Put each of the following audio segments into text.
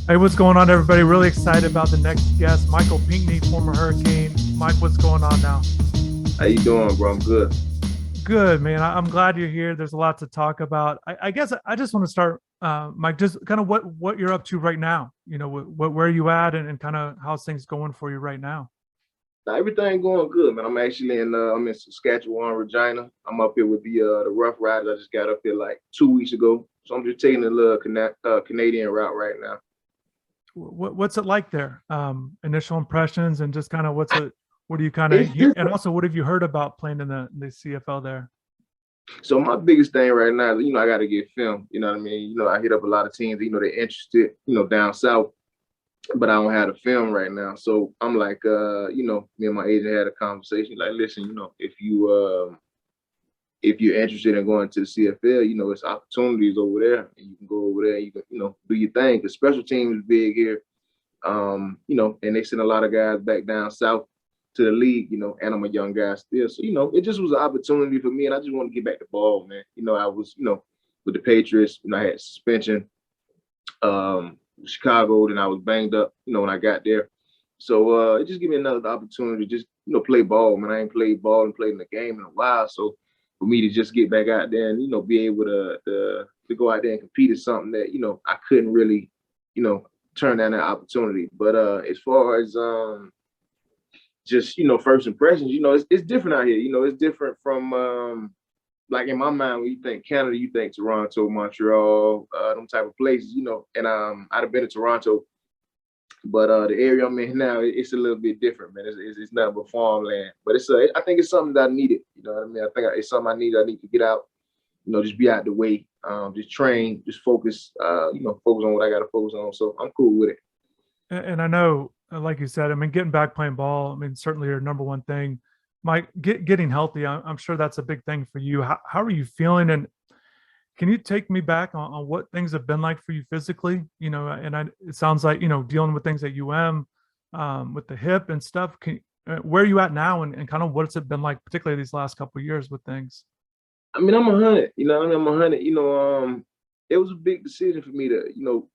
Hey, what's going on, everybody? Really excited about the next guest, Michael Pinckney, former Hurricane. Mike, what's going on now? How you doing, bro? I'm good. Good, man. I'm glad you're here. There's a lot to talk about. I guess I just want to start, Mike, just kind of what you're up to right now. Where are you at, and kind of how's things going for you right now? Now everything going good, man. I'm actually I'm in Saskatchewan, Regina. I'm up here with the Rough Riders. I just got up here like 2 weeks ago, so I'm just taking the little Canadian route right now. What's it like there? Initial impressions, and just kind of what do you kind of It's hear, and different. also what have you heard about playing in the CFL there? So my biggest thing right now is, I got to get film. You know what I mean? I hit up a lot of teams. They're interested, down south, but I don't have the film right now. So I'm like, me and my agent had a conversation. Like, listen, if you're interested in going to the CFL, it's opportunities over there, and you can go over there and you can, do your thing. Because special teams is big here, and they send a lot of guys back down south to the league, and I'm a young guy still. So, it just was an opportunity for me, and I just want to get back to ball, man. I was, with the Patriots, I had suspension, Chicago, then I was banged up, when I got there. So it just gave me another opportunity to just, play ball, man. I ain't played ball and played in the game in a while. So for me to just get back out there and, be able to go out there and compete is something that, I couldn't really, you know, turn down that opportunity. But as far as just, first impressions, it's different out here. It's different from like in my mind, when you think Canada, you think Toronto, Montreal, them type of places, and I'd have been to Toronto, but the area I'm in now, it's a little bit different, man. It's nothing but farmland, but I think it's something that I needed. You know what I mean? I think it's something I need. I need to get out. Just be out the way. Just train. Just focus. Focus on what I got to focus on. So I'm cool with it. And I know, like you said, I mean, getting back playing ball, I mean, certainly your number one thing. Mike, getting healthy, I'm sure that's a big thing for you. How are you feeling? And can you take me back on what things have been like for you physically? It sounds like, dealing with things at with the hip and stuff. Where are you at now, and kind of what's it been like, particularly these last couple of years with things? I mean, I'm 100. I'm 100. It was a big decision for me to,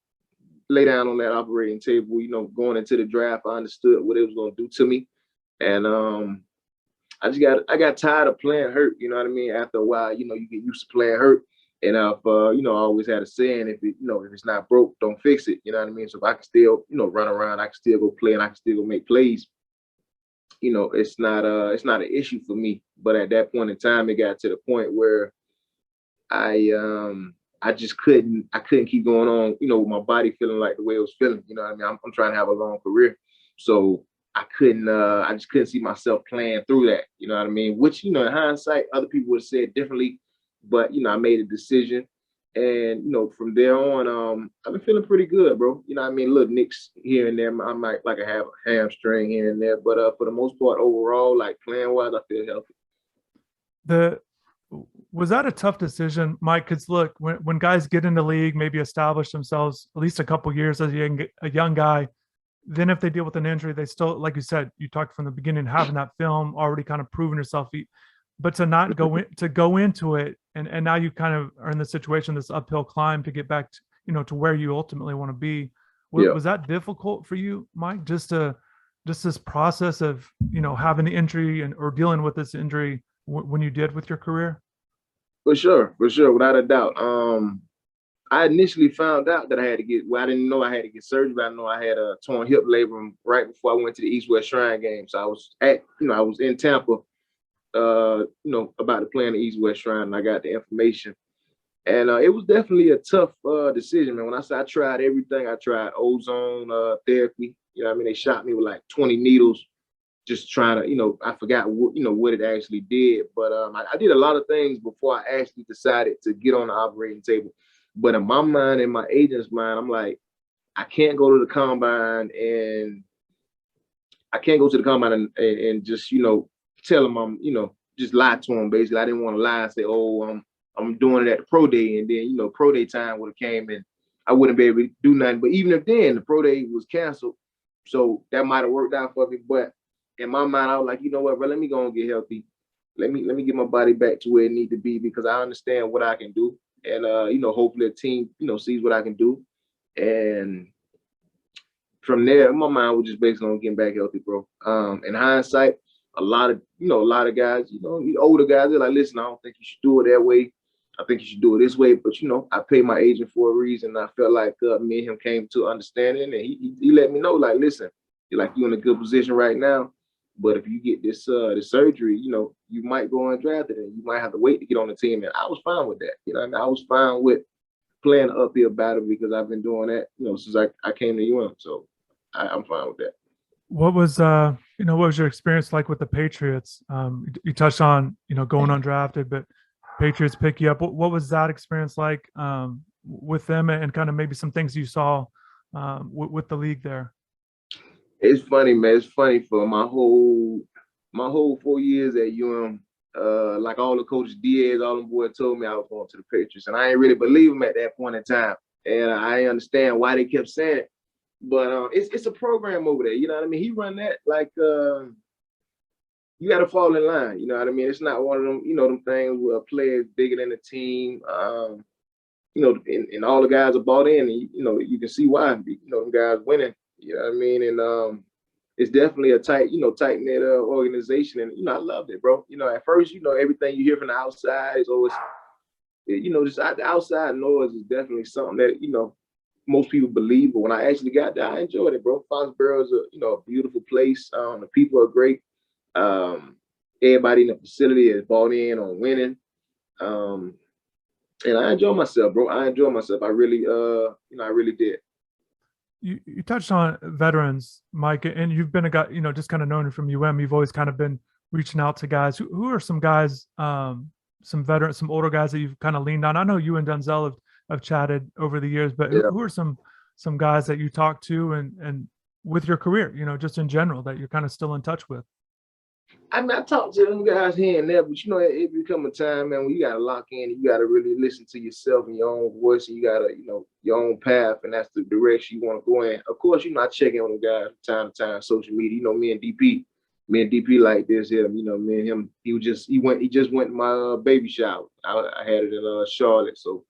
lay down on that operating table. Going into the draft, I understood what it was going to do to me, and I got tired of playing hurt. You know what I mean? After a while, you get used to playing hurt. And if I always had a saying, if it's not broke, don't fix it. You know what I mean? So if I can still, run around, I can still go play and I can still go make plays. It's not an issue for me. But at that point in time, it got to the point where I just couldn't keep going on, with my body feeling like the way it was feeling. You know what I mean? I'm trying to have a long career. So I just couldn't see myself playing through that. You know what I mean? Which, in hindsight, other people would have said differently, but I made a decision. And from there on, I've been feeling pretty good, bro. You know what I mean? Little nicks here and there. I might like I have a hamstring here and there, but for the most part, overall, like playing wise, I feel healthy. The Was that a tough decision, Mike? Because look, when guys get in the league, maybe establish themselves at least a couple years as a young guy, then if they deal with an injury, they still, like you said, you talked from the beginning, having that film already kind of proven yourself. But to not go into it, and now you kind of are in the situation, this uphill climb to get back to, to where you ultimately want to be. Yeah. Was that difficult for you, Mike? Just this process of having the injury and or dealing with this injury when you did with your career? For sure, without a doubt. I initially found out that I had to get. Well, I didn't know I had to get surgery, but I know I had a torn hip labrum right before I went to the East West Shrine game. So I was in Tampa, about to play in the East West Shrine, and I got the information. And it was definitely a tough decision, man. When I said I tried everything, I tried ozone therapy. I mean, they shot me with like 20 needles, just trying to, I forgot what it actually did. But I did a lot of things before I actually decided to get on the operating table. But in my mind, in my agent's mind, I'm like, I can't go to the combine and I can't go to the combine and just, tell them just lie to them. Basically, I didn't want to lie and say, oh, I'm doing it at the pro day. And then, pro day time would have came and I wouldn't be able to do nothing. But even if then the pro day was canceled, so that might have worked out for me. But in my mind, I was like, you know what, bro, let me go and get healthy. Let me get my body back to where it need to be because I understand what I can do. And hopefully a team, sees what I can do. And from there, my mind was just based on getting back healthy, bro. In hindsight, a lot of guys, older guys, they're like, listen, I don't think you should do it that way. I think you should do it this way. But I paid my agent for a reason. I felt like me and him came to understanding, and he let me know, like, listen, you're in a good position right now. But if you get this surgery, you might go undrafted and you might have to wait to get on the team. And I was fine with that. I was fine with playing an uphill battle because I've been doing that, since I came to UM. So I'm fine with that. What was what was your experience like with the Patriots? You touched on going undrafted, but Patriots pick you up. What was that experience like with them, and kind of maybe some things you saw with the league there? It's funny, man. It's funny for my whole 4 years at UM. Like all the coaches, Diaz, all them boys told me I was going to the Patriots, and I ain't really believe them at that point in time. And I understand why they kept saying it, but it's a program over there. You know what I mean? He run that like you got to fall in line. You know what I mean? It's not one of them, them things where a player is bigger than the team. And all the guys are bought in, and you can see why. Them guys winning. You know what I mean? And it's definitely a tight knit organization, and I loved it, bro. At first, everything you hear from the outside is always, just the outside noise is definitely something that most people believe. But when I actually got there, I enjoyed it, bro. Foxborough is a beautiful place. The people are great. Everybody in the facility is bought in on winning. And I enjoy myself, bro. I enjoy myself. I really did. You touched on veterans, Mike, and you've been a guy, just kind of known from UM. You've always kind of been reaching out to guys. Who are some guys, some veterans, some older guys that you've kind of leaned on? I know you and Denzel have chatted over the years, but Yeah. who are some guys that you talk to and with your career, just in general, that you're kind of still in touch with? I mean, I talk to them guys here and there, but it become a time, man, when you gotta lock in. You gotta really listen to yourself and your own voice, and you gotta, your own path, and that's the direction you want to go in. Of course, I check in on them guys from time to time, social media. Me and DP like this here. Me and him. He just went to my baby shower. I had it in Charlotte, so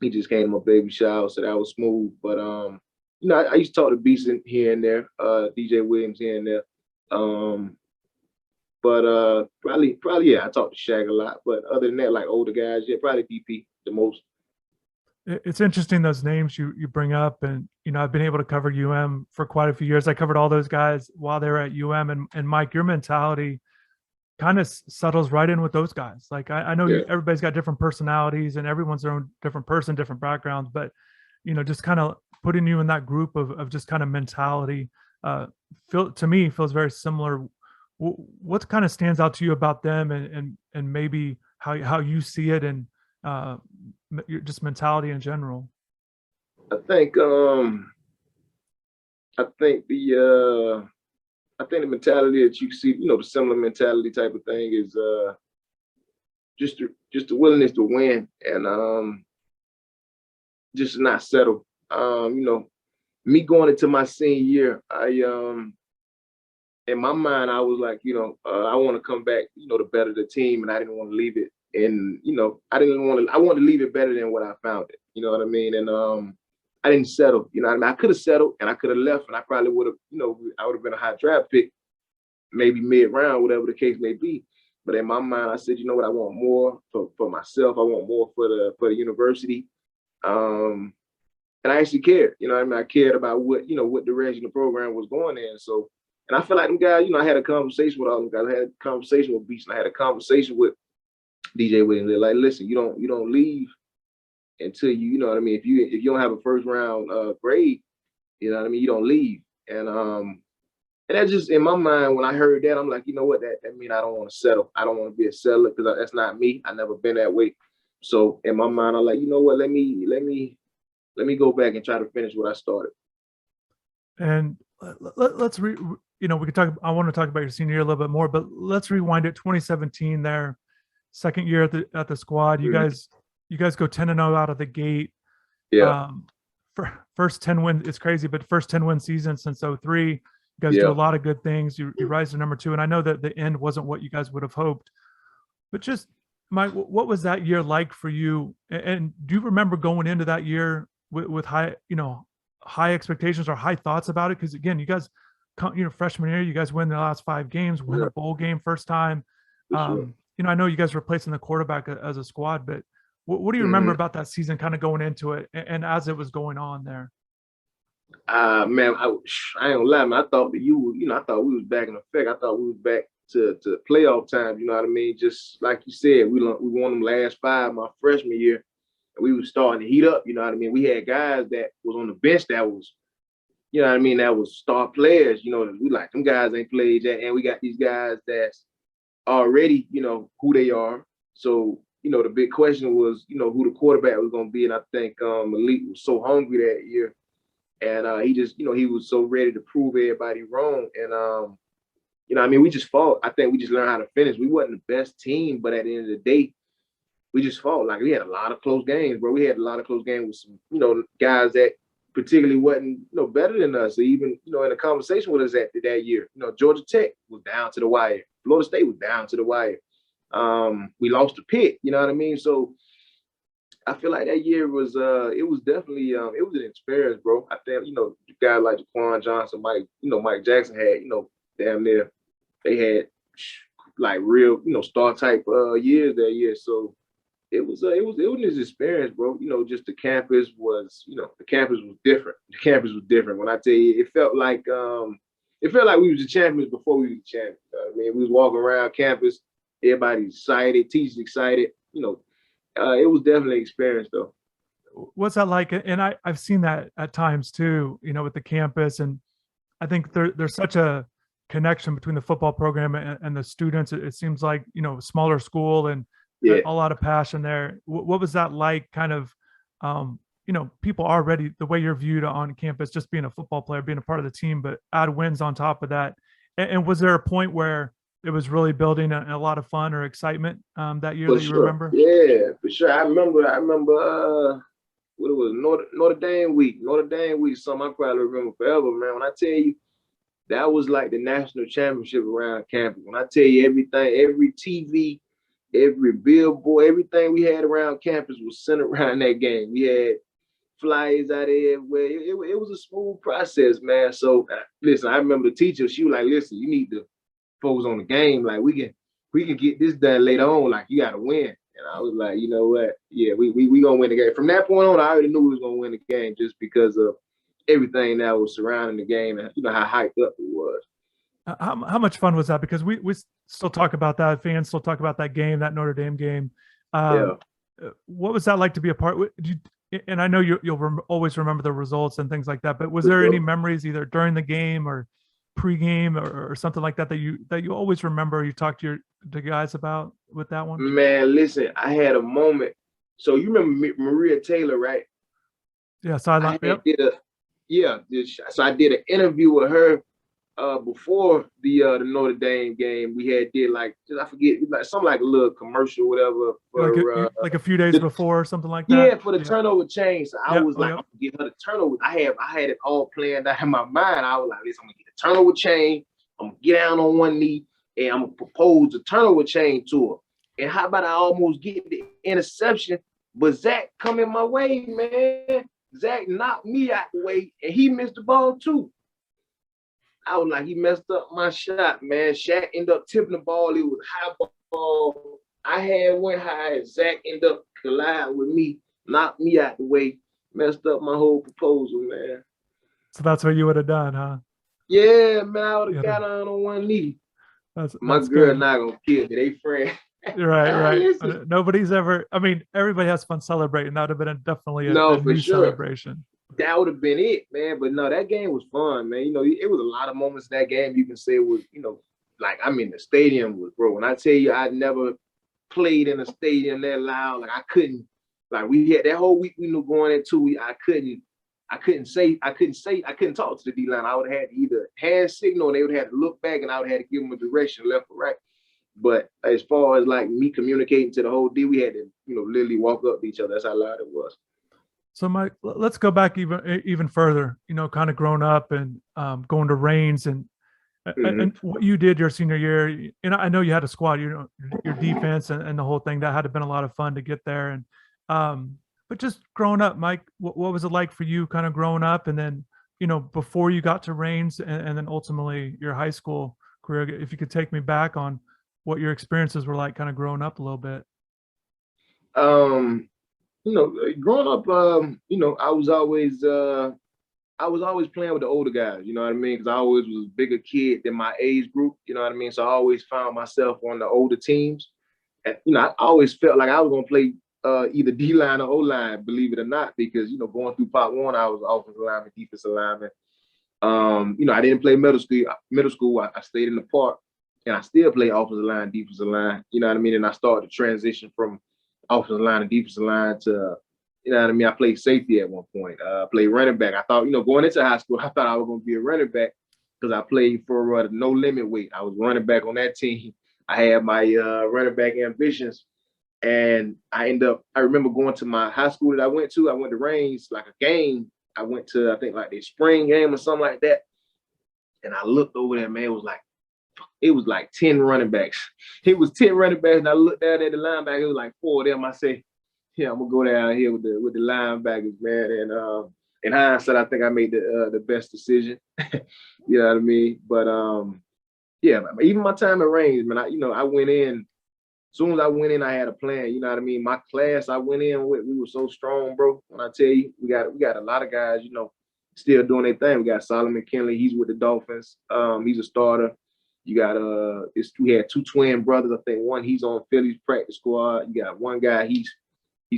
he just came to my baby shower, so that was smooth. But I used to talk to Beeson here and there, DJ Williams here and there. But probably, yeah, I talk to Shaq a lot. But other than that, like older guys, yeah, probably DP the most. It's interesting, those names you bring up, and I've been able to cover UM for quite a few years. I covered all those guys while they were at UM, and Mike, your mentality kind of settles right in with those guys. Like I know everybody's got different personalities, and everyone's their own different person, different backgrounds, but just kind of putting you in that group of just kind of mentality, to me feels very similar. What kind of stands out to you about them, and maybe how you see it, and just mentality in general? I think the mentality that you see, the similar mentality type of thing is just the willingness to win, and just not settle. Me going into my senior year, in my mind, I was like, I want to come back, to better the team, and I didn't want to leave it. And, I wanted to leave it better than what I found it. You know what I mean? And I didn't settle. You know what I mean? I could have settled and I could have left, and I probably would have, I would have been a high draft pick, maybe mid-round, whatever the case may be. But in my mind, I said, you know what? I want more for myself. I want more for the university. And I actually cared. You know what I mean? I cared about what direction the program was going in. So, and I feel like them guys, I had a conversation with all them guys. I had a conversation with Beach, and I had a conversation with DJ Williams. They're like, listen, you don't leave until you know what I mean. If you don't have a first round grade, you know what I mean, you don't leave. And that just, in my mind, when I heard that, I'm like, you know what, that means I don't want to settle. I don't want to be a settler, because that's not me. I never been that way. So in my mind, I'm like, you know what, let me go back and try to finish what I started. And let's we could talk. I want to talk about your senior year a little bit more, but let's rewind it. 2017, there, second year at the squad. You guys go 10-0 out of the gate. Yeah. First 10 wins. It's crazy, but first 10 win season since 2003. You guys do a lot of good things. You rise to number 2, and I know that the end wasn't what you guys would have hoped, but just Mike, what was that year like for you? And do you remember going into that year with high, high expectations or high thoughts about it? Because again, you guys, freshman year, you guys win the last 5 games, win Yeah, a bowl game first time. for sure. I know you guys replacing the quarterback as a squad, but what do you remember Hmm. about that season, kind of going into it and as it was going on there? Man, I ain't gonna lie, man. I thought that I thought we was back in effect. I thought we was back to playoff time. You know what I mean? Just like you said, we won them last 5 my freshman year, and we was starting to heat up. You know what I mean? We had guys that was on the bench that was, you know what I mean, that was star players. You know, we like them guys ain't played yet, and we got these guys that's already, who they are. So, the big question was, who the quarterback was going to be. And I think Malik was so hungry that year. And he just, he was so ready to prove everybody wrong. And, I mean, we just fought. I think we just learned how to finish. We wasn't the best team, but at the end of the day, we just fought. Like, we had a lot of close games, bro. We had a lot of close games with some, guys that particularly wasn't, better than us. Or even, in a conversation with us that year. Georgia Tech was down to the wire. Florida State was down to the wire. We lost to Pitt, you know what I mean? So I feel like that year was it was definitely it was an experience, bro. I think, guys like Jaquan Johnson, Mike Jackson had, damn near they had like real, star type years that year. So it was an experience, bro. Just the campus was different. The campus was different. When I tell you, it felt like we was the champions before we were the champions. I mean, we was walking around campus, everybody excited, teachers excited. It was definitely an experience, though. What's that like? And I've seen that at times too, with the campus. And I think there's such a connection between the football program and the students. It seems like, smaller school and Yeah, a lot of passion there. What was that like, kind of, people already, the way you're viewed on campus, just being a football player, being a part of the team, but add wins on top of that. And was there a point where it was really building a lot of fun or excitement that year for that you sure. remember? Yeah, for sure. I remember what it was, Notre Dame week. Notre Dame week, something I probably remember forever, man. When I tell you, that was like the national championship around campus. When I tell you everything, every TV, every billboard, everything we had around campus was centered around that game. We had flyers out there where it was a smooth process, man. So listen, I remember the teacher, she was like, listen, you need to focus on the game. Like we can get this done later on. Like you gotta win. And I was like, you know what? Yeah, we gonna win the game. From that point on, I already knew we was gonna win the game just because of everything that was surrounding the game and how hyped up it was. How much fun was that? Because we still talk about that. Fans still talk about that game, that Notre Dame game. Yeah. What was that like to be a part? And I know you'll always remember the results and things like that. But was For there any sure. memories either during the game or pregame or something like that that you always remember? You talk to the guys about with that one. Man, listen, I had a moment. So you remember Maria Taylor, right? Yeah, I sideline. had Yep. did a yeah, so I did an interview with her before the Notre Dame game. We had did like I forget like something like a little commercial, whatever for Like a few days the before or something like that. yeah, for the Yeah. turnover change. So I Yeah. was Oh, like, I'm yep. gonna get her the turnover. I had it all planned out in my mind. I was like, listen, I'm gonna get the turnover chain. I'm gonna get down on one knee and I'm gonna propose the turnover chain to her. And how about I almost get the interception, but Zach come in my way, man. Zach knocked me out the way and he missed the ball too. I was like, he messed up my shot, man. Shaq ended up tipping the ball. It was high ball. I had went high. Zach ended up colliding with me, knocked me out the way, messed up my whole proposal, man. So that's what you would have done, huh? Yeah, man, I would have Yeah. got on one knee. My That's girl good. not gonna kill me. They friend. Right, right. Listen, Nobody's ever. I mean, everybody has fun celebrating. That would have been definitely a no, for new sure. celebration. That would have been it, man. But no, that game was fun, man. It was a lot of moments in that game you can say was, like I mean, the stadium was, bro. When I tell you, I never played in a stadium that loud. Like I couldn't, like we had that whole week we knew going into, I couldn't talk to the D line. I would have had to either hand signal, and they would have to look back, and I would have to give them a direction, left or right. But as far as like me communicating to the whole D, we had to, literally walk up to each other. That's how loud it was. So, Mike, let's go back even further. Kind of grown up and going to Reigns Mm-hmm. and what you did your senior year. I know you had a squad. Your defense and the whole thing that had to been a lot of fun to get there. And But just growing up, Mike, what was it like for you kind of growing up and then, before you got to Reigns and then ultimately your high school career, if you could take me back on what your experiences were like kind of growing up a little bit. Um, growing up, I was always playing with the older guys, you know what I mean? Because I always was a bigger kid than my age group, you know what I mean? So I always found myself on the older teams. And, I always felt like I was going to play either D-line or O-line, believe it or not, because, going through Part 1, I was offensive lineman, defensive lineman. I didn't play middle school. I stayed in the park, and I still play offensive line, defensive line, you know what I mean? And I started to transition from offensive line and defensive line to you know what I mean? I played safety at one point. I played running back. I thought, going into high school, I thought I was going to be a running back because I played for the no limit weight. I was running back on that team. I had my running back ambitions. And I remember going to my high school that I went to Reigns, like a game. I went to, I think, like the spring game or something like that. And I looked over there, man, it was like 10 running backs. It was 10 running backs. And I looked down at the linebacker, it was like 4 of them. I say, yeah, I'm gonna go down here with the linebackers, man. And in hindsight, I think I made the best decision. You know what I mean? But yeah, even my time at Reigns, man, I went in. As soon as I went in, I had a plan. You know what I mean? My class I went in with, we were so strong, bro. When I tell you, we got a lot of guys, still doing their thing. We got Solomon Kinley, he's with the Dolphins. He's a starter. You got we had 2 twin brothers. I think one he's on Philly's practice squad. You got one guy he's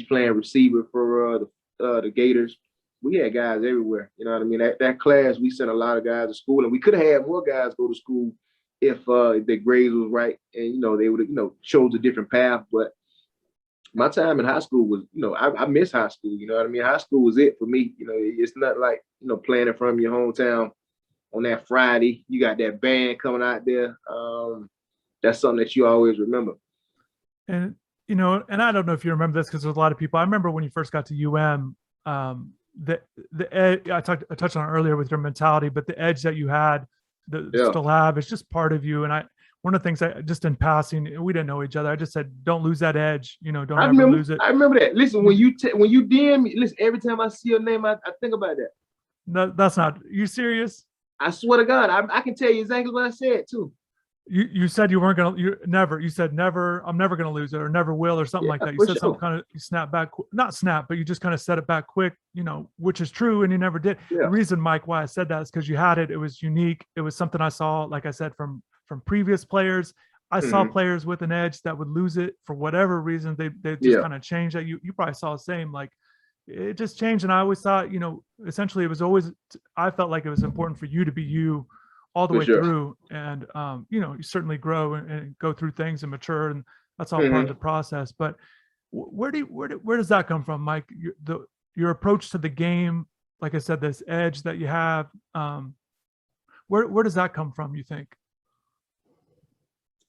playing receiver for the Gators. We had guys everywhere. You know what I mean? That class, we sent a lot of guys to school, and we could have had more guys go to school if their grades was right, and they would have chose a different path. But my time in high school was, I miss high school. You know what I mean? High school was it for me. It's not like playing it from your hometown on that Friday. You got that band coming out there. That's something that you always remember. And and I don't know if you remember this because there's a lot of people. I remember when you first got to UM, the edge, I touched on it earlier with your mentality, but the edge that you had, still have, it's just part of you. And one of the things I just in passing, we didn't know each other. I just said, don't lose that edge. Don't ever lose it. I remember that. Listen, when you DM me, listen, every time I see your name, I think about that. No, that's not. You serious? I swear to God, I can tell you exactly what I said too. You said you weren't gonna. You said never. I'm never gonna lose it, or never will, or something like that. You said something kind of. You snap back, not snap, but you just kind of set it back quick. Which is true, and you never did. Yeah. The reason, Mike, why I said that is because you had it. It was unique. It was something I saw, like I said, from previous players. I saw players with an edge that would lose it for whatever reason. They just kind of changed that. You probably saw the same. Like it just changed, and I always thought, essentially, it was always. I felt like it was important for you to be you all the way through, and you certainly grow and go through things and mature, and that's all part of the process. But where does that come from, Mike? Your approach to the game, like I said, this edge that you have, where does that come from, you think?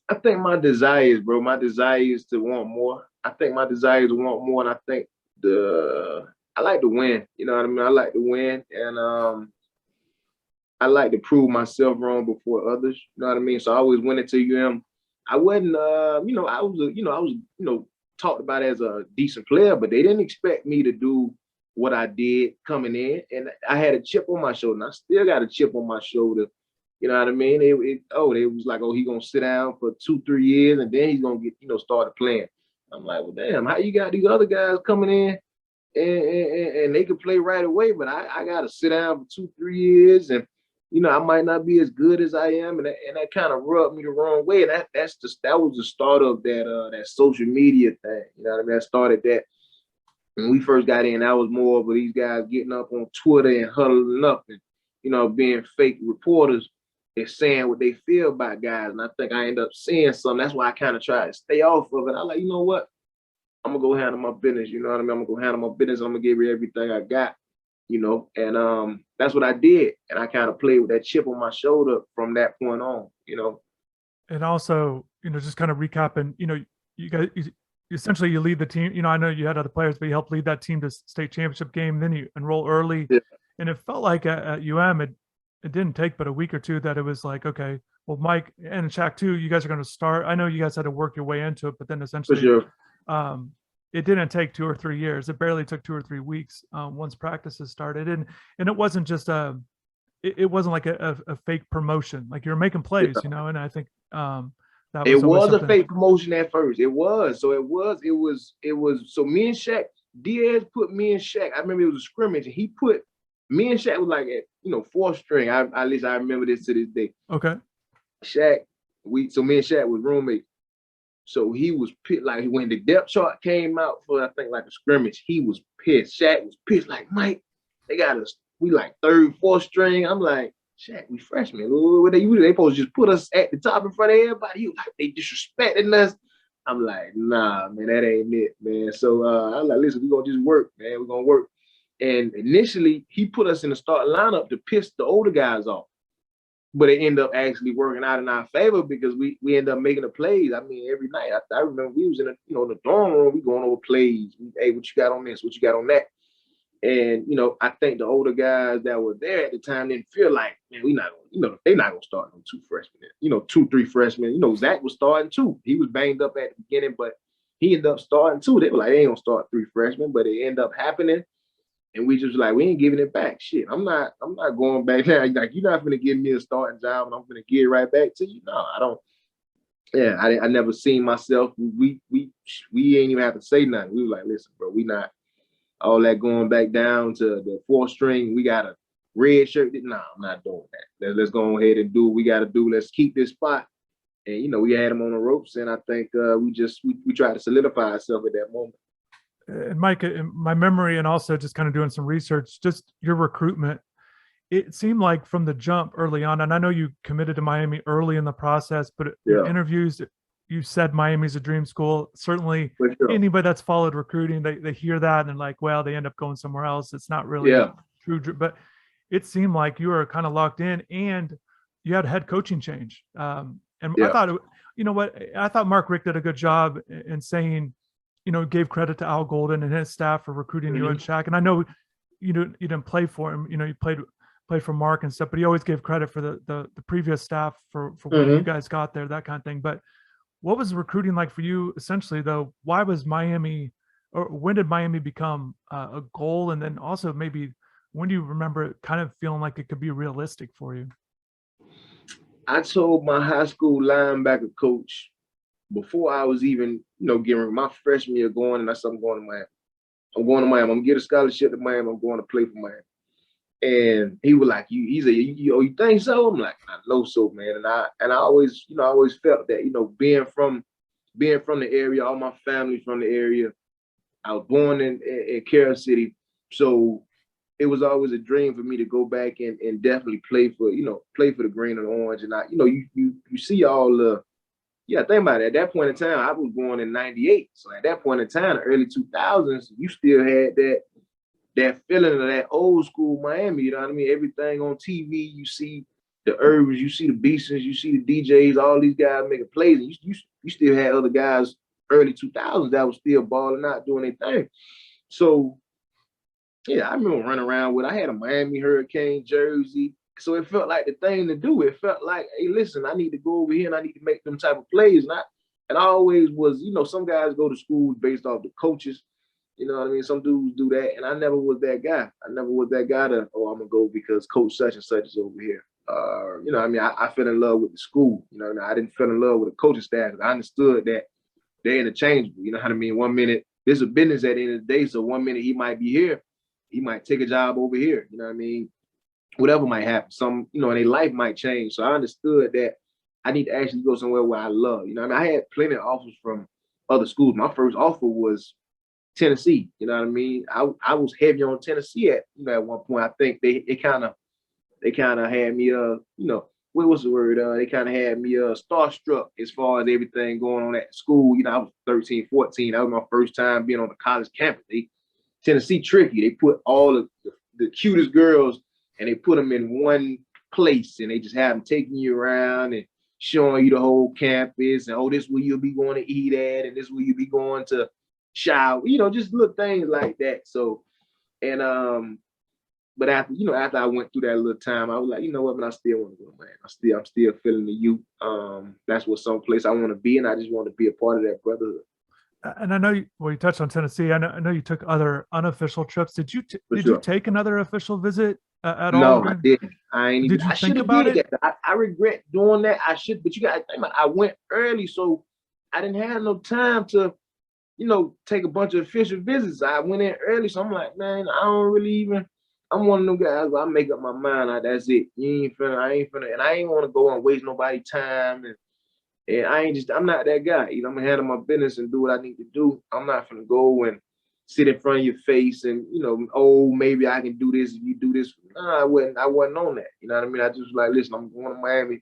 I think my desires, bro. My desire is to want more. I think my desire is to want more, and I think I like to win. You know what I mean? I like to win, and I like to prove myself wrong before others. You know what I mean? So I always went into UM. I wasn't, I was talked about as a decent player, but they didn't expect me to do what I did coming in. And I had a chip on my shoulder, and I still got a chip on my shoulder. You know what I mean? They was like, oh, he's going to sit down for 2-3 years, and then he's going to get, started playing. I'm like, well, damn, how you got these other guys coming in and they can play right away, but I got to sit down for 2-3 years, and I might not be as good as I am, and that kind of rubbed me the wrong way. And that was the start of that social media thing. You know what I mean? I started that when we first got in. I was more of these guys getting up on Twitter and huddling up and being fake reporters and saying what they feel about guys. And I think I end up seeing something. That's why I kind of try to stay off of it. I like, you know what? I'm gonna go handle my business. You know what I mean? I'm gonna go handle my business. I'm gonna give you everything I got. And that's what I did. And I kind of played with that chip on my shoulder from that point on, And also, just kind of recapping, you guys, essentially you lead the team. I know you had other players, but you helped lead that team to state championship game. Then you enroll early. Yeah. And it felt like at UM, it didn't take but a week or two that it was like, okay, well, Mike and Shaq too, you guys are going to start. I know you guys had to work your way into it, but then essentially, it didn't take 2 or 3 years. It barely took 2 or 3 weeks once practices started, and it wasn't just it wasn't like a fake promotion. Like you're making plays, you know. And I think that It was always was a something. fake promotion at first. It was. So it was. So me and Shaq, Diaz put me and Shaq. I remember it was a scrimmage, and he put me and Shaq was like at, fourth string. At least I remember this to this day. Okay. Shaq, so me and Shaq was roommates. So he was pissed. Like when the depth chart came out for I think like a scrimmage, he was pissed. Shaq was pissed. Like Mike, they got us. We like third, fourth string. I'm like, Shaq, we freshmen. What they supposed to just put us at the top in front of everybody? He was like, they disrespecting us. I'm like, nah, man, that ain't it, man. So I was like, listen, we're gonna just work, man. We're gonna work. And initially, he put us in the starting lineup to piss the older guys off. But it ended up actually working out in our favor because we ended up making the plays. I mean, every night. I remember we was in the dorm room, we going over plays. Hey, what you got on this? What you got on that? And I think the older guys that were there at the time didn't feel like, man, we not gonna, they're not gonna start no 2 freshmen. 2, 3 freshmen. Zach was starting 2. He was banged up at the beginning, but he ended up starting 2. They were like, they ain't gonna start 3 freshmen, but it ended up happening. And we just like, we ain't giving it back. Shit, I'm not going back there. Like, you're not gonna give me a starting job and I'm gonna give it right back to you. No, I don't. Yeah, I never seen myself. We ain't even have to say nothing. We were like, listen, bro, we not all that going back down to the 4th string. We got a red shirt. Nah, I'm not doing that. Let's go ahead and do what we got to do. Let's keep this spot. And we had him on the ropes, and I think we tried to solidify ourselves at that moment. And Mike, in my memory, and also just kind of doing some research, just your recruitment, it seemed like from the jump early on, and I know you committed to Miami early in the process, but in interviews, you said Miami's a dream school. Certainly, sure. Anybody that's followed recruiting, they hear that and like, well, they end up going somewhere else. It's not really true, but it seemed like you were kind of locked in, and you had a head coaching change. I thought, I thought Mark Richt did a good job in saying, gave credit to Al Golden and his staff for recruiting you and Shaq. And I know you didn't play for him. You played for Mark and stuff, but he always gave credit for the previous staff for when you guys got there, that kind of thing. But what was recruiting like for you essentially though? Why was Miami, or when did Miami become a goal? And then also maybe when do you remember it kind of feeling like it could be realistic for you? I told my high school linebacker coach before I was even, getting my freshman year going, and I said, I'm going to Miami. I'm going to Miami. I'm going to get a scholarship to Miami. I'm going to play for Miami. And he was like, he said, you think so? I'm like, I know so, man. And I always, always felt that, being from the area, all my family from the area. I was born in Carroll City. So it was always a dream for me to go back and definitely play for the green and orange. And you see all the, think about it. At that point in time, I was born in 98. So at that point in time, the early 2000s, you still had that feeling of that old school Miami. You know what I mean? Everything on TV, you see the Irvins, you see the Beastons, you see the DJs, all these guys making plays. And you still had other guys early 2000s that was still balling out, doing their thing. So, I remember running around I had a Miami Hurricane jersey. So it felt like the thing to do. It felt like, hey, listen, I need to go over here and I need to make them type of plays. And I always was, some guys go to school based off the coaches. You know what I mean? Some dudes do that. And I never was that guy. I never was that guy to, I'm going to go because coach such and such is over here. I fell in love with the school. I didn't fall in love with the coaching staff. I understood that they're interchangeable. You know what I mean? 1 minute, there's a business at the end of the day. So 1 minute he might be here. He might take a job over here. You know what I mean? Whatever might happen, and their life might change. So I understood that I need to actually go somewhere where I love. I had plenty of offers from other schools. My first offer was Tennessee. You know what I mean? I was heavy on Tennessee at one point. I think they kind of had me what was the word? They kind of had me starstruck as far as everything going on at school. I was 13, 14. That was my first time being on the college campus. Tennessee tricky. They put all of the cutest girls and they put them in one place and they just have them taking you around and showing you the whole campus and, this is where you'll be going to eat at and this is where you'll be going to shower, just little things like that. So, and, but after I went through that little time, I was like, you know what, man, I still want to go, man. I'm still feeling the youth. That's what someplace I want to be, and I just want to be a part of that brotherhood. And I know you touched on Tennessee. I know you took other unofficial trips. for Did you sure. take another official visit at all No, I during? didn't. I ain't even. Did you I should think have about did it? that. I regret doing that. I should, but you got to think about. I went early, so I didn't have no time to, take a bunch of official visits. I went in early, so I'm like, man, I don't really even. I'm one of them guys where I make up my mind. That's it. You ain't finna. I ain't finna, and I ain't want to go and waste nobody's time. And I'm not that guy. I'm gonna handle my business and do what I need to do. I'm not gonna go and sit in front of your face and, oh, maybe I can do this if you do this. Nah, I wasn't on that. You know what I mean? I just was like, listen, I'm going to Miami.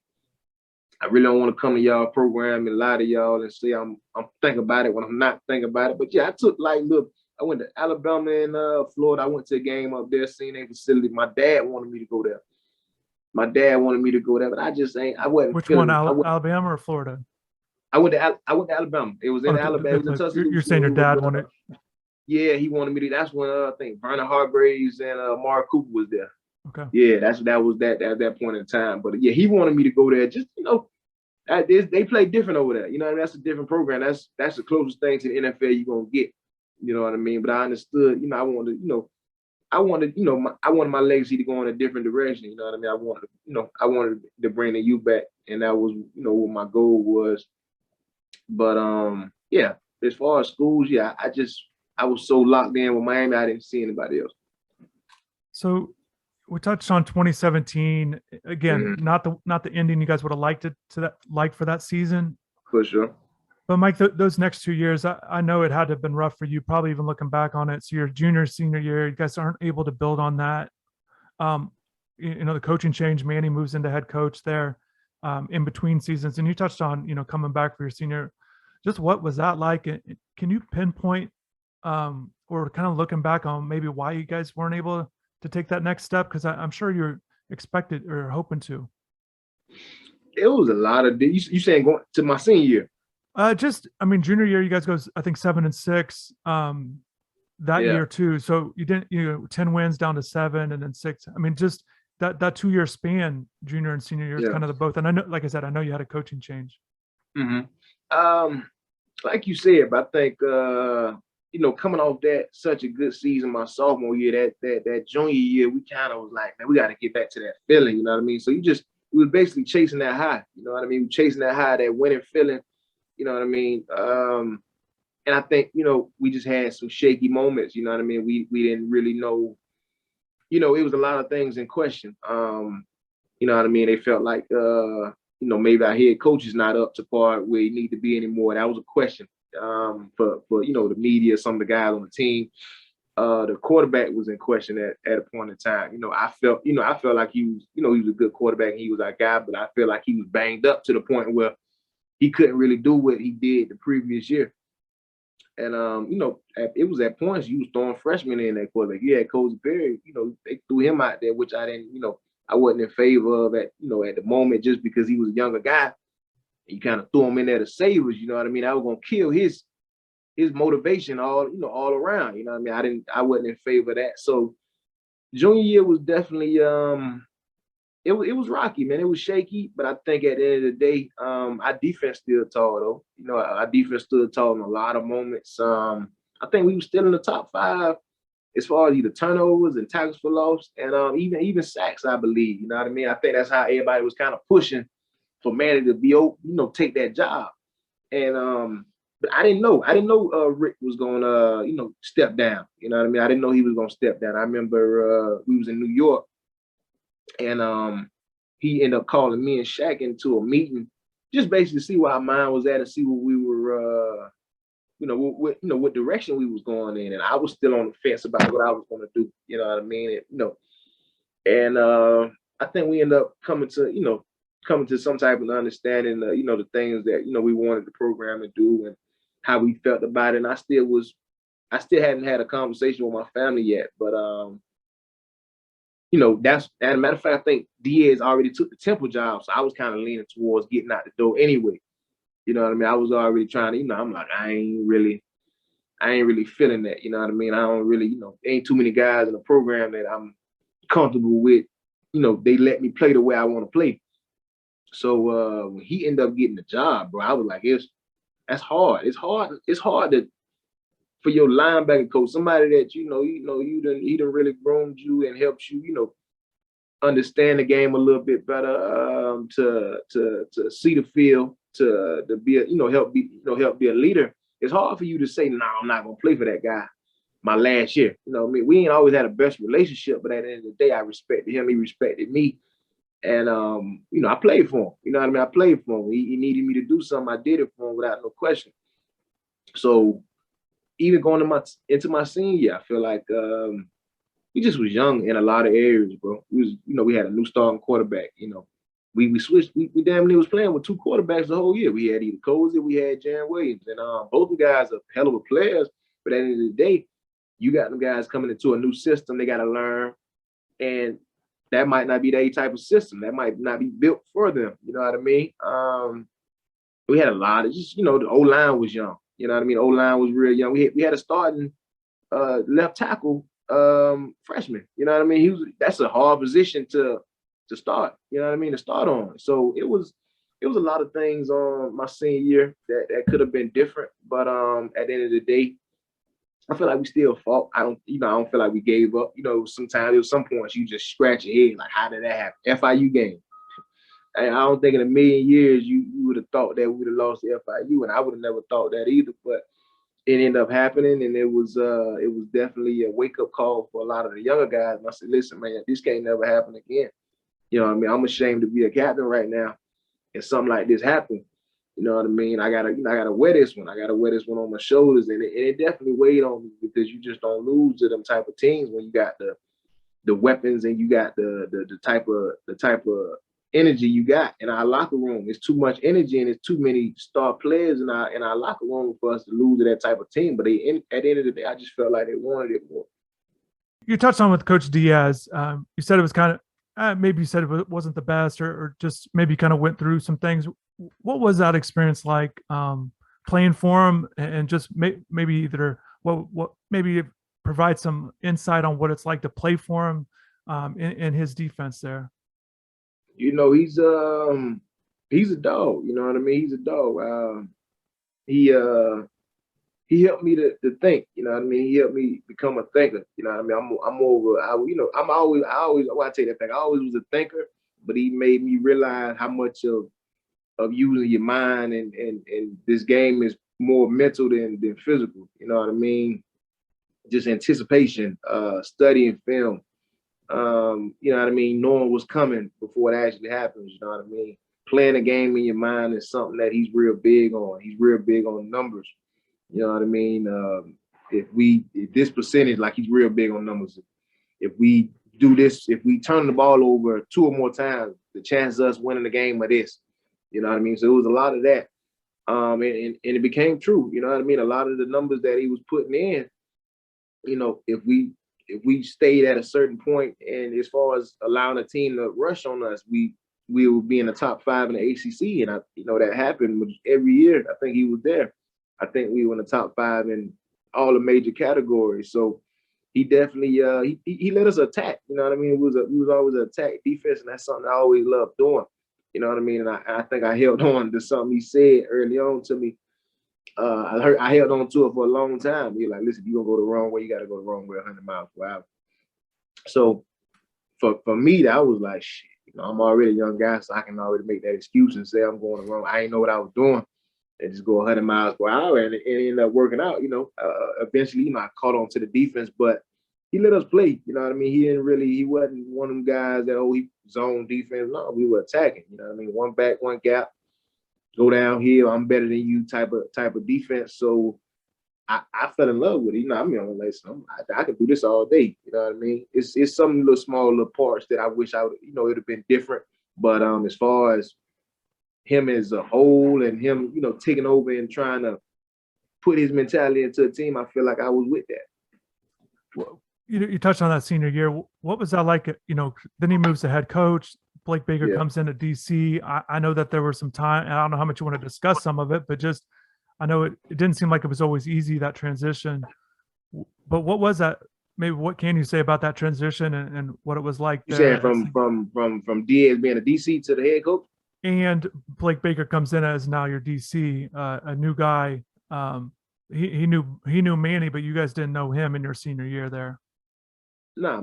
I really don't want to come to y'all program and lie to y'all and say I'm thinking about it when I'm not thinking about it. But yeah, I took I went to Alabama and Florida. I went to a game up there, seen a facility. My dad wanted me to go there. But I just ain't. I wasn't Which one, feeling. Alabama or Florida? I went to Alabama. It was in Oh, Alabama. It was in you're Tuscaloosa. saying your It was, dad wanted. yeah, he wanted me to. That's when I think Vernon Hargraves and Mark Cooper was there. Okay. Yeah, that was that at that point in time. But yeah, he wanted me to go there. Just they play different over there. I mean, that's a different program. That's the closest thing to the NFL you're gonna get. You know what I mean? But I understood. I wanted my legacy to go in a different direction. You know what I mean? I wanted to bring the U back, and that was what my goal was. But yeah, as far as schools, yeah, I was so locked in with Miami, I didn't see anybody else. So we touched on 2017 again, Mm-hmm. not the ending you guys would have liked it to that like for that season. For sure. But Mike, those next 2 years, I know it had to have been rough for you, probably even looking back on it. So your junior, senior year, you guys aren't able to build on that. Um, the coaching change, Manny moves into head coach there in between seasons. And you touched on, coming back for your senior. Just what was that like? Can you pinpoint or kind of looking back on maybe why you guys weren't able to take that next step? Because I'm sure you're expected or hoping to. It was a lot of you saying going to my senior year. Junior year, you guys goes, I think 7-6 that Yeah. year too. So you didn't, 10 wins down to 7 and then 6. I mean, just that 2 year span, junior and senior year is Yeah. kind of the both. And I know, like I said, I know you had a coaching change. Mm-hmm. Like you said, but I think coming off that such a good season my sophomore year, that junior year, we kind of was like, man, we got to get back to that feeling. You know what I mean? So we was basically chasing that high. You know what I mean? Chasing that high, that winning feeling. You know what I mean? And I think we just had some shaky moments. You know what I mean? We didn't really know. It was a lot of things in question. You know what I mean? They felt like maybe our head coach is not up to par where he need to be anymore. That was a question for the media, some of the guys on the team. The quarterback was in question at a point in time. I felt like he was, he was a good quarterback and he was our guy, but I feel like he was banged up to the point where he couldn't really do what he did the previous year. And it was at points you was throwing freshmen in that quarterback. You had Coach Berry, they threw him out there, which I didn't, I wasn't in favor of at the moment just because he was a younger guy. You kind of threw him in there to save us, you know what I mean? I was gonna kill his motivation all around. You know what I mean? I wasn't in favor of that. So junior year was definitely it was rocky, man. It was shaky, but I think at the end of the day, our defense stood tall though. Our defense stood tall in a lot of moments. I think we were still in the top 5 as far as either turnovers and tackles for loss, and even sacks, I believe. You know what I mean? I think that's how everybody was kind of pushing for Manny to be, take that job. And but I didn't know Rick was gonna, step down. You know what I mean? I didn't know he was gonna step down. I remember we was in New York, and he ended up calling me and Shaq into a meeting, just basically to see where our mind was at and see what we were, what direction we was going in. And I was still on the fence about what I was going to do. You know what I mean? And I think we ended up coming to some type of understanding. The things that we wanted the program to do and how we felt about it. And I still hadn't had a conversation with my family yet, but that's, as a matter of fact, I think Diaz already took the Temple job, so I was kind of leaning towards getting out the door anyway. You know what I mean? I was already trying to, I'm like, I ain't really feeling that. You know what I mean? I don't really, ain't too many guys in the program that I'm comfortable with. They let me play the way I want to play. So when he ended up getting the job, bro, I was like, that's hard. It's hard for your linebacker coach, somebody that he done really groomed you and helped you, understand the game a little bit better, to see the field, to be help be a leader. It's hard for you to say, no, I'm not gonna play for that guy my last year. I mean, we ain't always had a best relationship, but at the end of the day, I respected him, he respected me. And I played for him. You know what I mean? I played for him. He needed me to do something. I did it for him without no question. So even going into my senior year, I feel like we just was young in a lot of areas, bro. We had a new starting quarterback. We switched. We damn near was playing with two quarterbacks the whole year. We had either Cozy, we had Jan Williams, and both of the guys are hell of a players. But at the end of the day, you got them guys coming into a new system. They got to learn, and that might not be their type of system. That might not be built for them. You know what I mean? We had a lot of just, the O-line was young. You know what I mean? O-line was real young. We had a starting left tackle freshman. You know what I mean? That's a hard position to start. You know what I mean? To start on. So it was a lot of things on my senior year that could have been different. But at the end of the day, I feel like we still fought. I don't feel like we gave up. Sometimes there was some points you just scratch your head like, how did that happen? FIU game. And I don't think in a million years you would have thought that we would have lost the FIU, and I would have never thought that either. But it ended up happening, and it was definitely a wake up call for a lot of the younger guys. And I said, listen, man, this can't never happen again. You know what I mean? I'm ashamed to be a captain right now, and something like this happened. You know what I mean? I gotta wear this one. I gotta wear this one on my shoulders, and it definitely weighed on me because you just don't lose to them type of teams when you got the weapons and you got the type of energy you got in our locker room. It's too much energy and it's too many star players in our locker room for us to lose to that type of team. But at the end of the day, I just felt like they wanted it more. You touched on with Coach Diaz. You said it was kind of maybe you said it wasn't the best, or just maybe kind of went through some things. What was that experience like, playing for him, and just maybe either what maybe provide some insight on what it's like to play for him in his defense there? He's a dog. You know what I mean? He's a dog. He helped me to think. You know what I mean? He helped me become a thinker. You know what I mean? I'm more of I always well, I take that back. I always was a thinker, but he made me realize how much of using your mind and this game is more mental than physical. You know what I mean? Just anticipation, studying film. You know what I mean? Knowing what's coming before it actually happens. You know what I mean? Playing a game in your mind is something that he's real big on. He's real big on numbers. You know what I mean? If this percentage, like he's real big on numbers. If we do this, if we turn the ball over 2 or more times, the chances of us winning the game are this. You know what I mean? So it was a lot of that. And it became true. You know what I mean? A lot of the numbers that he was putting in, if we stayed at a certain point, and as far as allowing a team to rush on us, we would be in the top 5 in the ACC, and that happened every year. I think he was there. I think we were in the top 5 in all the major categories. So he definitely he let us attack. You know what I mean? We was always an attack defense, and that's something I always loved doing. You know what I mean? And I think I held on to something he said early on to me. I held on to it for a long time. You're like, listen, you're gonna go the wrong way, you gotta go the wrong way 100 miles per hour. So for me, that was like, shit, I'm already a young guy, so I can already make that excuse and say I'm going the wrong. I didn't know what I was doing and just go 100 miles per hour, and it ended up working out. Eventually, I caught on to the defense, but he let us play. You know what I mean? He wasn't one of them guys that, he zone defense. No, we were attacking. You know what I mean? One back, one gap. Go downhill, I'm better than you type of defense. So I fell in love with it. I'm I could do this all day. You know what I mean? It's some little small little parts that I wish I would, it would have been different. But as far as him as a whole and him, taking over and trying to put his mentality into a team, I feel like I was with that. Well, you touched on that senior year. What was that like? Then he moves to head coach. Blake Baker comes in at DC. I know that there was some time, and I don't know how much you want to discuss some of it, but just I know it didn't seem like it was always easy, that transition. But what was that? Maybe what can you say about that transition and what it was like? You saying from Diaz being a DC to the head coach? And Blake Baker comes in as now your DC, a new guy. he knew Manny, but you guys didn't know him in your senior year there. Nah,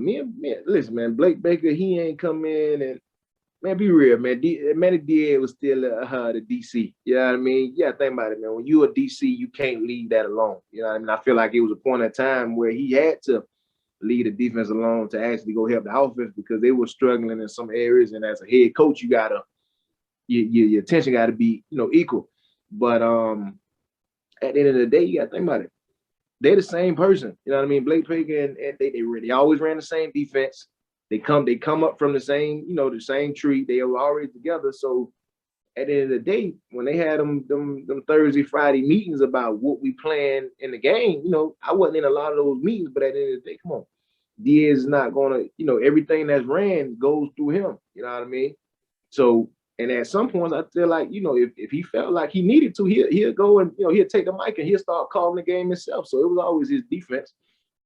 listen, man, Blake Baker, he ain't come in and man, be real, man. Manny Diaz was still the DC. You know what I mean? Yeah, think about it, man. When you're a DC, you can't leave that alone. You know what I mean? I feel like it was a point in time where he had to lead the defense alone to actually go help the offense because they were struggling in some areas. And as a head coach, you gotta your attention gotta be equal. But at the end of the day, you gotta think about it. They're the same person. You know what I mean? Blake Baker and they always ran the same defense. They come up from the same, the same tree. They were already together. So at the end of the day, when they had them Thursday, Friday meetings about what we plan in the game, I wasn't in a lot of those meetings, but at the end of the day, come on. Diaz is not gonna, everything that's ran goes through him. You know what I mean? So, and at some points, I feel like, if he felt like he needed to, he'll go and he'll take the mic and he'll start calling the game himself. So it was always his defense.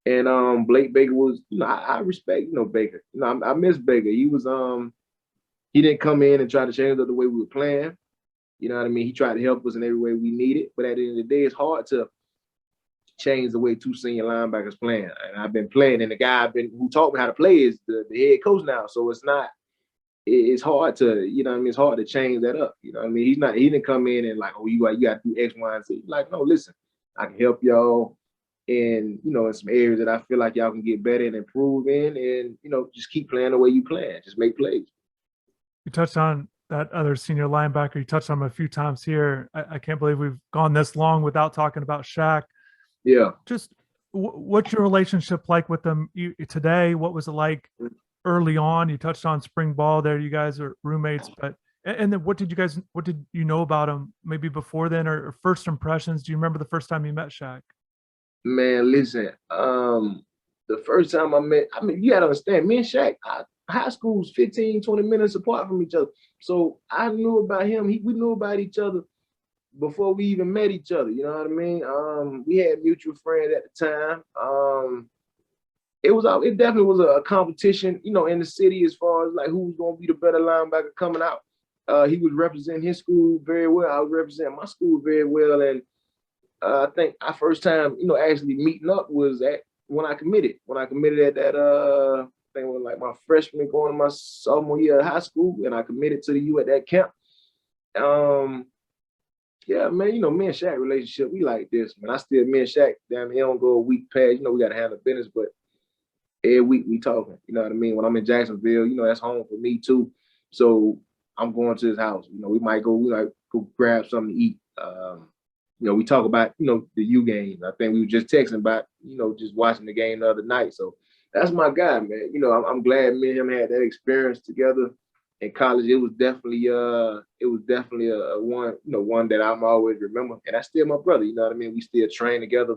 And Blake Baker was, I respect, Baker. I miss Baker. He was he didn't come in and try to change up the way we were playing. You know what I mean? He tried to help us in every way we needed. But at the end of the day, it's hard to change the way two senior linebackers playing. And I've been playing, and the guy who taught me how to play is the head coach now. So it's hard to, it's hard to change that up. You know what I mean? He didn't come in and like, oh, you got to do X, Y, and Z. Like, no, listen, I can help y'all in, in some areas that I feel like y'all can get better and improve in, and, just keep playing the way you plan. Just make plays. You touched on that other senior linebacker. You touched on him a few times here. I can't believe we've gone this long without talking about Shaq. Yeah. Just what's your relationship like with them today? What was it like early on? You touched on spring ball there. You guys are roommates, but and then what did you know about him maybe before then, or first impressions? Do you remember the first time you met Shaq? Man, listen, the first time you gotta understand, me and Shaq, high school's 15, 20 minutes apart from each other. So I knew about him. We knew about each other before we even met each other. You know what I mean? We had mutual friends at the time. It definitely was a competition, in the city as far as like who was gonna be the better linebacker coming out. He was representing his school very well. I was representing my school very well, and I think our first time, actually meeting up was when I committed. When I committed at that, I think it was like my freshman going to my sophomore year of high school, and I committed to the U at that camp. Yeah, man, me and Shaq relationship, we like this, man. Me and Shaq, damn, he don't go a week past, we got to handle business, but every week we talking, you know what I mean? When I'm in Jacksonville, that's home for me too. So I'm going to his house. We might go grab something to eat. We talk about, the U games. I think we were just texting about, just watching the game the other night. So that's my guy, man. I'm glad me and him had that experience together in college. It was definitely a one that I'm always remember. And that's still my brother, you know what I mean? We still train together.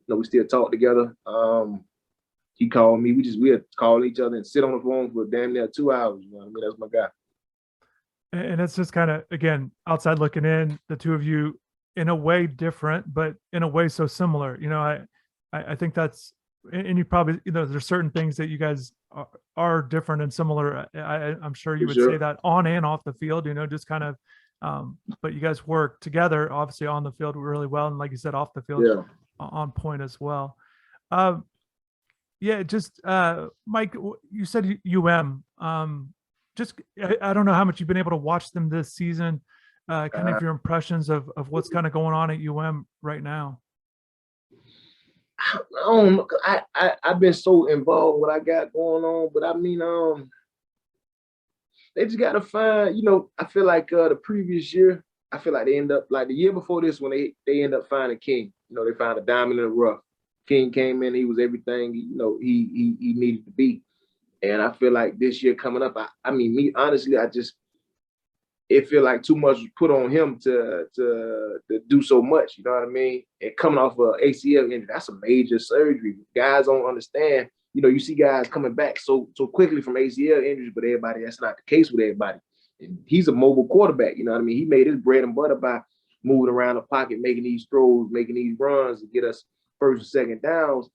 We still talk together. He called me. We'd call each other and sit on the phone for damn near 2 hours. You know what I mean? That's my guy. And it's just kind of, again, outside looking in, the two of you in a way different, but in a way so similar. I think that's, and you probably, there's certain things that you guys are different and similar. I'm sure you would say that on and off the field, just kind of, but you guys work together, obviously on the field really well. And like you said, off the field, on point as well. Yeah, just Mike, you said just I don't know how much you've been able to watch them this season. Kind of your impressions of what's kind of going on at right now. I don't know. I've been so involved in what I got going on, but I mean, they just got to find. I feel like the previous year, I feel like they end up like the year before this when they end up finding King. They found a diamond in the rough. King came in, he was everything he needed to be, and I feel like this year coming up, I mean, me honestly, it feel like too much was put on him to do so much. You know what I mean? And coming off of ACL injury, that's a major surgery. Guys don't understand. You see guys coming back so quickly from ACL injuries, but that's not the case with everybody. And he's a mobile quarterback. You know what I mean? He made his bread and butter by moving around the pocket, making these throws, making these runs to get us first and second downs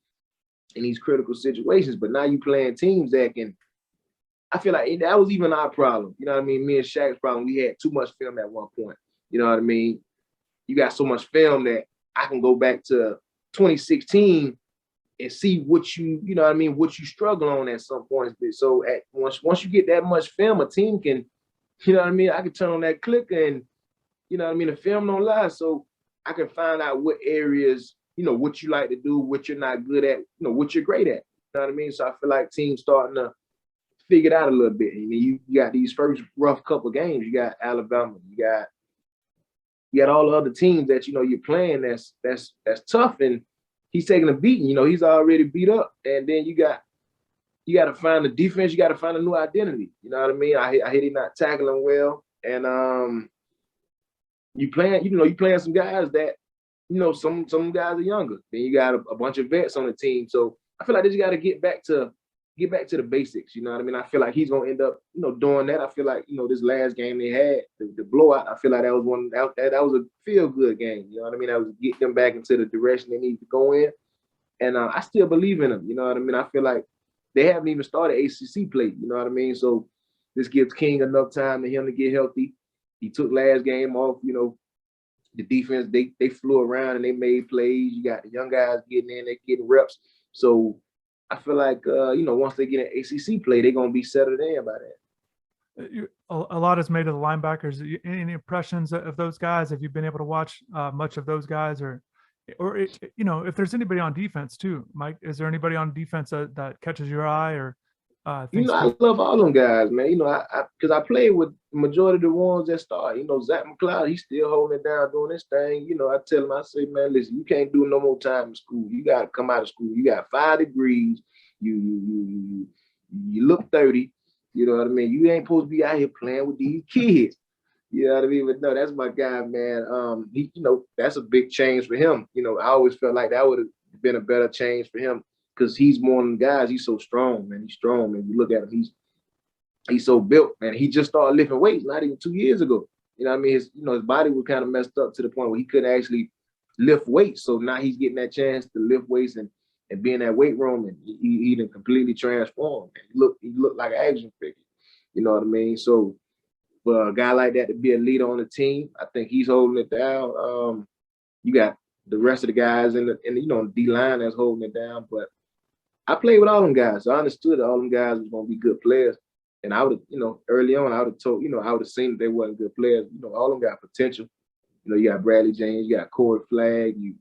in these critical situations. But now you playing teams that can. I feel like that was even our problem. You know what I mean? Me and Shaq's problem. We had too much film at one point. You know what I mean? You got so much film that I can go back to 2016 and see what you know what I mean, what you struggle on at some points. So once you get that much film, a team can, you know what I mean, I can turn on that clicker and, you know what I mean, the film don't lie. So I can find out what areas, you know, what you like to do, what you're not good at, you know, what you're great at. You know what I mean? So I feel like teams starting to figure it out a little bit. I mean, you got these first rough couple games. You got Alabama. You got all the other teams that, you know, you're playing that's tough, and he's taking a beating. You know, he's already beat up, and then you got to find the defense. You got to find a new identity. You know what I mean? I hate him not tackling well, and you playing some guys that, you know, some guys are younger. Then you got a bunch of vets on the team. So I feel like they just got to get back to the basics. You know what I mean? I feel like he's gonna end up, you know, doing that. I feel like, you know, this last game they had, the blowout, I feel like that was a feel good game. You know what I mean? That was get them back into the direction they need to go in. And I still believe in them. You know what I mean? I feel like they haven't even started ACC play. You know what I mean? So this gives King enough time for him to get healthy. He took last game off. You know, the defense, they flew around and they made plays. You got the young guys getting in, they're getting reps. So I feel like, you know, once they get an ACC play, they're going to be settled in by that. A lot is made of the linebackers. Any impressions of those guys? Have you been able to watch much of those guys, or you know, if there's anybody on defense too, Mike? Is there anybody on defense that catches your eye, or you know, I love all them guys, man. You know, because I played with the majority of the ones that start. You know, Zach McLeod, he's still holding it down, doing this thing. You know, I tell him, I say, man, listen, you can't do no more time in school. You got to come out of school. You got 5 degrees. You look 30. You know what I mean? You ain't supposed to be out here playing with these kids. You know what I mean? But no, that's my guy, man. He, you know, that's a big change for him. You know, I always felt like that would have been a better change for him, because he's one of the guys. He's so strong, man. He's strong, man. You look at him, he's so built, man. He just started lifting weights not even 2 years ago. You know what I mean? His body was kind of messed up to the point where he couldn't actually lift weights. So now he's getting that chance to lift weights and be in that weight room, and he done completely transformed. Man. He looked like an action figure. You know what I mean? So for a guy like that to be a leader on the team, I think he's holding it down. You got the rest of the guys in the you know, D line that's holding it down, but I played with all them guys, so I understood that all them guys was gonna be good players. And I would have, you know, early on, I would have told, you know, I would have seen that they wasn't good players. You know, all them got potential. You know, you got Bradley James, you got Corey Flagg, you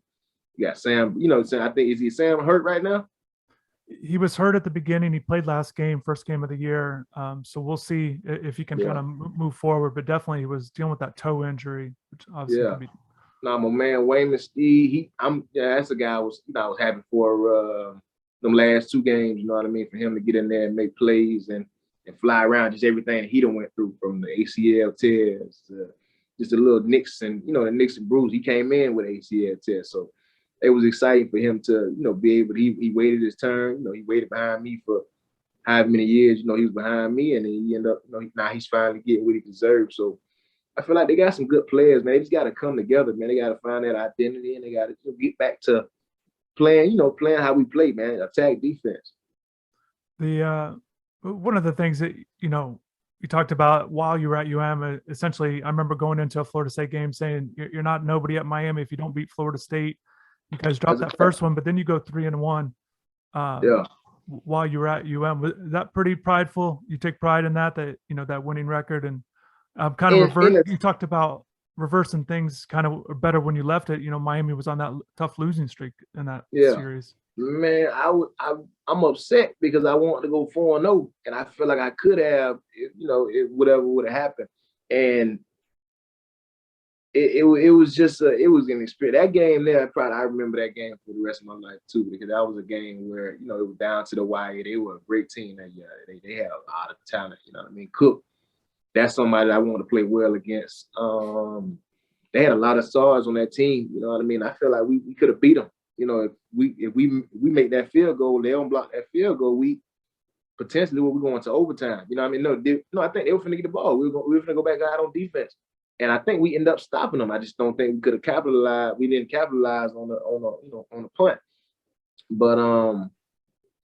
got Sam. You know, I think, is he Sam hurt right now? He was hurt at the beginning. He played last game, first game of the year. So we'll see if he can kind of move forward. But definitely, he was dealing with that toe injury, which obviously can be. Now, my man Wayman Steve, that's a guy I was happy for them last 2 games. You know what I mean? For him to get in there and make plays and fly around, just everything he done went through, from the ACL tears, just a little nicks and, you know, the nicks and bruise. He came in with ACL tears, so it was exciting for him to, you know, be able to, he waited his turn. You know, he waited behind me for however many years. You know, he was behind me, and then he ended up, you know, now he's finally getting what he deserves. So I feel like they got some good players, man. They just got to come together, man. They got to find that identity, and they got to get back to playing how we play, man. Attack defense. The one of the things that, you know, you talked about while you were at UM, essentially, I remember going into a Florida State game saying, you're not nobody at Miami if you don't beat Florida State. You guys dropped that first one, but then you go 3-1. While you were at UM, was that pretty prideful? You take pride in that, you know, that winning record, and kind of you talked about reversing things kind of better when you left it. You know, Miami was on that tough losing streak in that series. Man, I'm upset because I want to go 4-0, and I feel like I could have, you know, whatever would have happened, and it was just it was an experience. That game there, I remember that game for the rest of my life too, because that was a game where, you know, it was down to the wire. They were a great team that year. They had a lot of talent. You know what I mean? Cook, that's somebody I want to play well against. They had a lot of stars on that team. You know what I mean? I feel like we could have beat them. You know, if we make that field goal, they don't block that field goal, we potentially we're going to overtime. You know what I mean? No, I think they were finna get the ball. We were finna go back out on defense, and I think we end up stopping them. I just don't think we could have capitalized. We didn't capitalize on the punt. But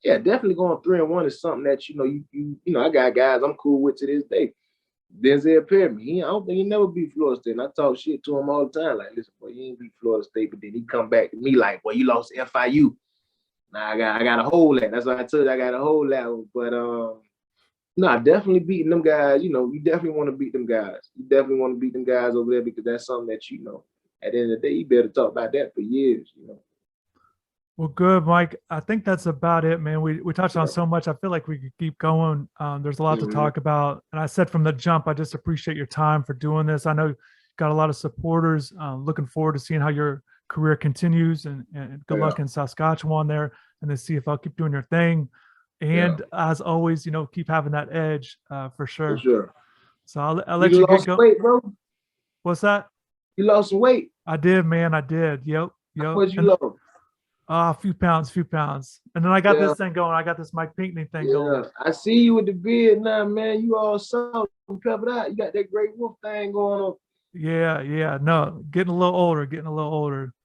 yeah, definitely going 3-1 is something that, you know, you know, I got guys I'm cool with to this day. Denzel Perryman. I don't think he never beat Florida State. And I talk shit to him all the time. Like, listen, boy, you ain't beat Florida State, but then he come back to me like, well, you lost to FIU. Now I got a hold that. That's what I told you. I got a hold that one. But no, I definitely beating them guys. You know, you definitely want to beat them guys. You definitely want to beat them guys over there because that's something that you know. At the end of the day, you better talk about that for years. You know. Well, good, Mike. I think that's about it, man. We touched on so much. I feel like we could keep going. There's a lot to talk about. And I said from the jump, I just appreciate your time for doing this. I know you got a lot of supporters. Looking forward to seeing how your career continues, and good luck in Saskatchewan there, and the CFL. Keep doing your thing. And as always, you know, keep having that edge for sure. For sure. So I'll let you get going. Weight, bro? What's that? You lost some weight. I did, man. I did. Yep. How much you lost? A few pounds. And then I got this thing going. I got this Mike Pinckney thing going. I see you with the beard now, man. You all salt and peppered out. You got that great wolf thing going on. Yeah. No, getting a little older.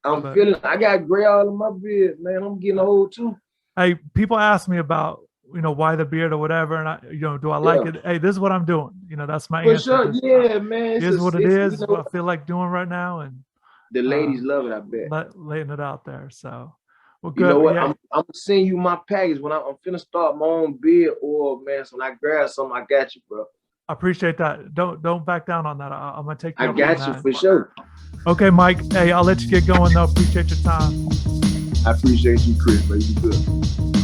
I got gray all in my beard, man. I'm getting old too. Hey, people ask me about, you know, why the beard or whatever. And do I like it? Hey, this is what I'm doing. You know, that's my answer. For sure. Man. Here's what it is. You know, what I feel like doing right now. And the ladies love it, I bet. Laying it out there. So, well, good. You know what? I'm gonna send you my package when I'm finna start my own beard oil, man. So when I grab something, I got you, bro. I appreciate that. Don't back down on that. I'm gonna take care of that. I got you for sure. Okay, Mike. Hey, I'll let you get going though. Appreciate your time. I appreciate you, Chris, but you good.